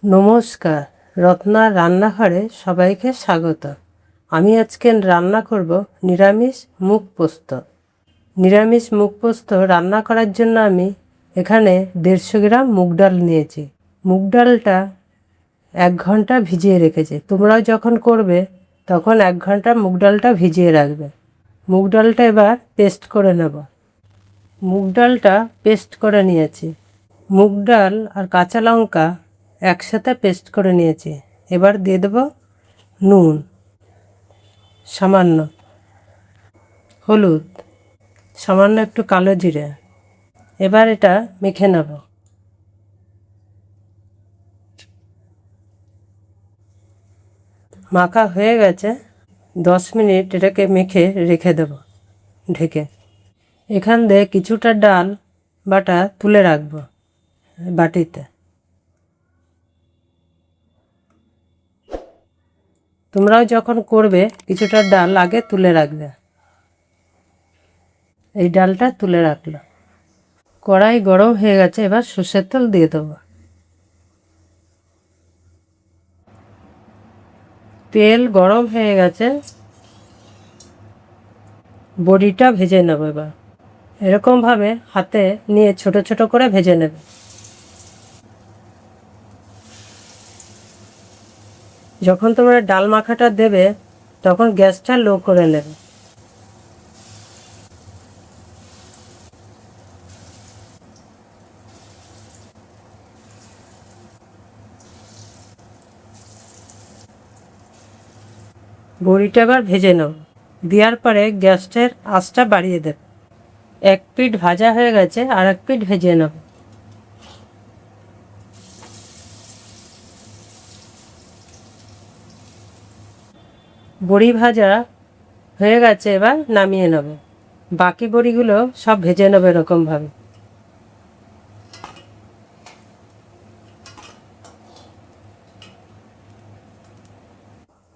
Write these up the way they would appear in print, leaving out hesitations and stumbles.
নমস্কার, রত্নার রান্নাঘরে সবাইকে স্বাগত। আমি আজকে রান্না করব নিরামিষ মুগ পোস্ত। নিরামিষ মুগ পোস্ত রান্না করার জন্য আমি এখানে 150 গ্রাম মুগ ডাল নিয়েছি। মুগ ডালটা 1 ঘন্টা ভিজিয়ে রেখেছি। তোমরাও যখন করবে তখন 1 ঘন্টা মুগ ডালটা ভিজিয়ে রাখবে। মুগ ডালটা এবার পেস্ট করে নেব। মুগ ডালটা পেস্ট করে নিয়েছি। মুগ ডাল আর কাঁচা লঙ্কা একসাথে পেস্ট করে নিয়েছি। এবার দিয়ে দেব নুন, সামান্য হলুদ, সামান্য একটু কালো জিরে। এবার এটা মেখে নেব। মাখা হয়ে গেছে। 10 মিনিট এটাকে মেখে রেখে দেব ঢেকে। এখান দিয়ে কিছুটা ডাল বাটা তুলে রাখবো বাটিতে। তোমরাও যখন করবে কিছুটা ডাল আগে তুলে রাখবে। এই ডালটা তুলে রাখলাম। কড়াই গরম হয়ে গেছে, এবার সর্ষের তেল দিয়ে দেবো। তেল গরম হয়ে গেছে, বড়িটা ভেজে নেব। এবার এরকমভাবে হাতে নিয়ে ছোট ছোট করে ভেজে নেবে। যখন তোমরা ডাল মাখাটা দেবে তখন গ্যাসটা লো করে নেবে। বড়িটা এবার ভেজে নেব। দেওয়ার পরে গ্যাসটার আঁচটা বাড়িয়ে দেবে। এক পিঠ ভাজা হয়ে গেছে, আর এক পিঠ ভেজে নেব। বড়ি ভাজা হয়ে গেছে, এবার নামিয়ে নেব। বাকি বড়িগুলো সব ভেজে নেবে এরকমভাবে।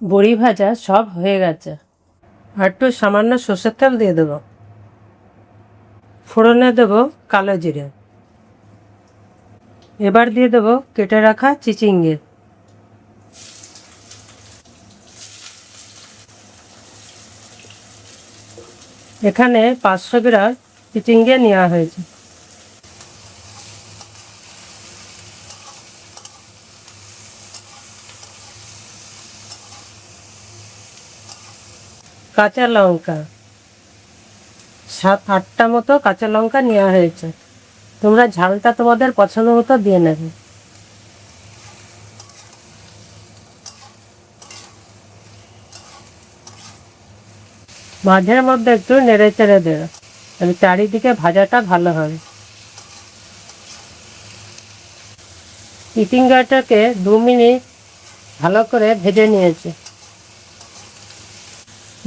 বড়ি ভাজা সব হয়ে গেছে। আর একটু সামান্য সর্ষের তেল দিয়ে দেবো। ফোড়নে দেবো কালো জিরে। এবার দিয়ে দেবো কেটে রাখা চিচিঙ্গে। এখানে 500 গ্রাম চিচিঙ্গে নেওয়া হয়েছে। কাঁচা লঙ্কা 7-8টা মতো কাঁচা লঙ্কা নেওয়া হয়েছে। তোমরা ঝালটা তোমাদের পছন্দ মতো দিয়ে নেবে। মাঝের মধ্যে একটু নেড়ে চেড়ে দেবে, তাহলে চারিদিকে ভাজাটা ভালো হবে। চিচিঙ্গাটাকে 2 মিনিট ভালো করে ভেজে নিয়েছে।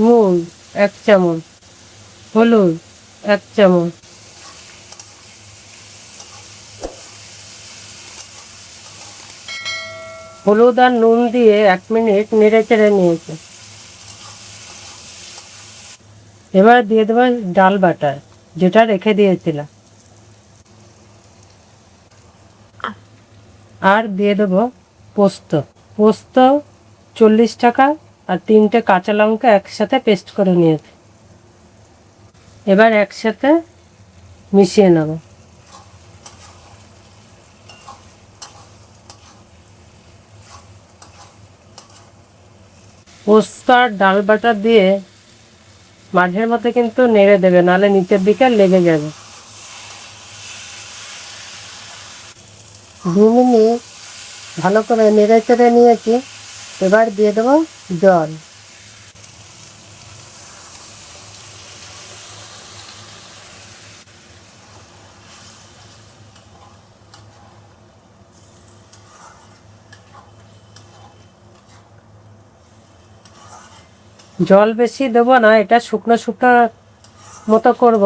নুন 1 চামচ, হলুদ 1 চামচ, হলুদ আর নুন দিয়ে 1 মিনিট নেড়ে চেড়ে নিয়েছে। এবার দিয়ে দেবো ডাল বাটা যেটা রেখে দিয়েছিলাম, আর দিয়ে দেবো পোস্ত। পোস্ত 40 টাকা আর 3টে কাঁচা লঙ্কা একসাথে পেস্ট করে নিয়েছি। এবার একসাথে মিশিয়ে নেব। পোস্ত আর ডাল বাটা দিয়ে মাঝের মধ্যে কিন্তু নেড়ে দেবে, নাহলে নিচের দিকে লেগে যাবে। 2 মিনিট ভালো করে নেড়ে চেড়ে নিয়েছি। এবার দিয়ে দেবো জল। জল বেশি দেবো না, এটা শুকনো শুকনো মতো করব।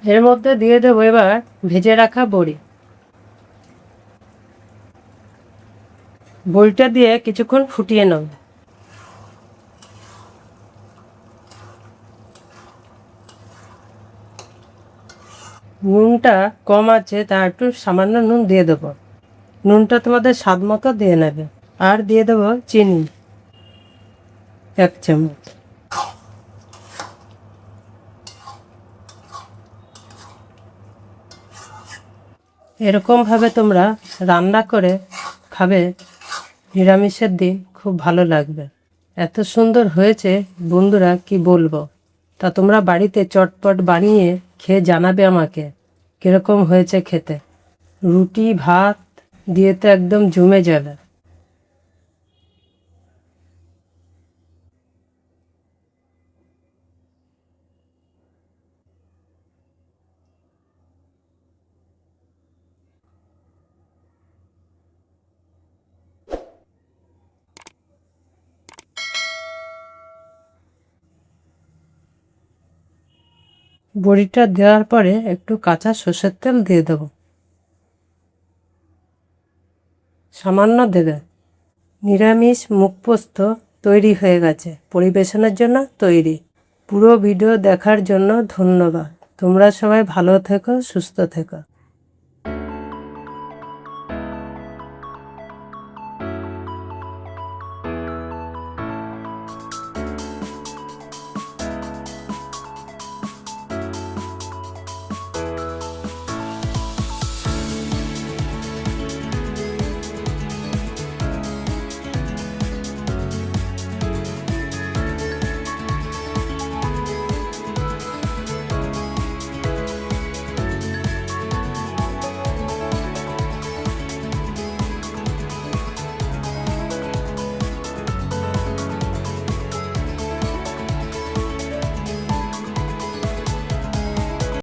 এর মধ্যে দিয়ে দেবো এবার ভেজে রাখা বড়ি। বড়িটা দিয়ে কিছুক্ষণ ফুটিয়ে নেব। নুনটা কম আছে, তা একটু সামান্য নুন দিয়ে দেবো। নুনটা তোমাদের স্বাদ মতো দিয়ে নেবে। আর দিয়ে দেবো চিনি 1 চামচ। এরকমভাবে তোমরা রান্না করে খাবে, নিরামিষের দিন খুব ভালো লাগবে। এত সুন্দর হয়েছে বন্ধুরা, কি বলবো। তা তোমরা বাড়িতে চটপট বানিয়ে খেয়ে জানাবে আমাকে কীরকম হয়েছে খেতে। রুটি ভাত দিয়ে তো একদম জমে যাবে। বড়িটা দেওয়ার পরে একটু কাঁচা সর্ষের তেল দিয়ে দেবো, সামান্য দেবে। নিরামিষ মুখ পোস্ত তৈরি হয়ে গেছে, পরিবেশনের জন্য তৈরি। পুরো ভিডিও দেখার জন্য ধন্যবাদ। তোমরা সবাই ভালো থেকো, সুস্থ থেকো।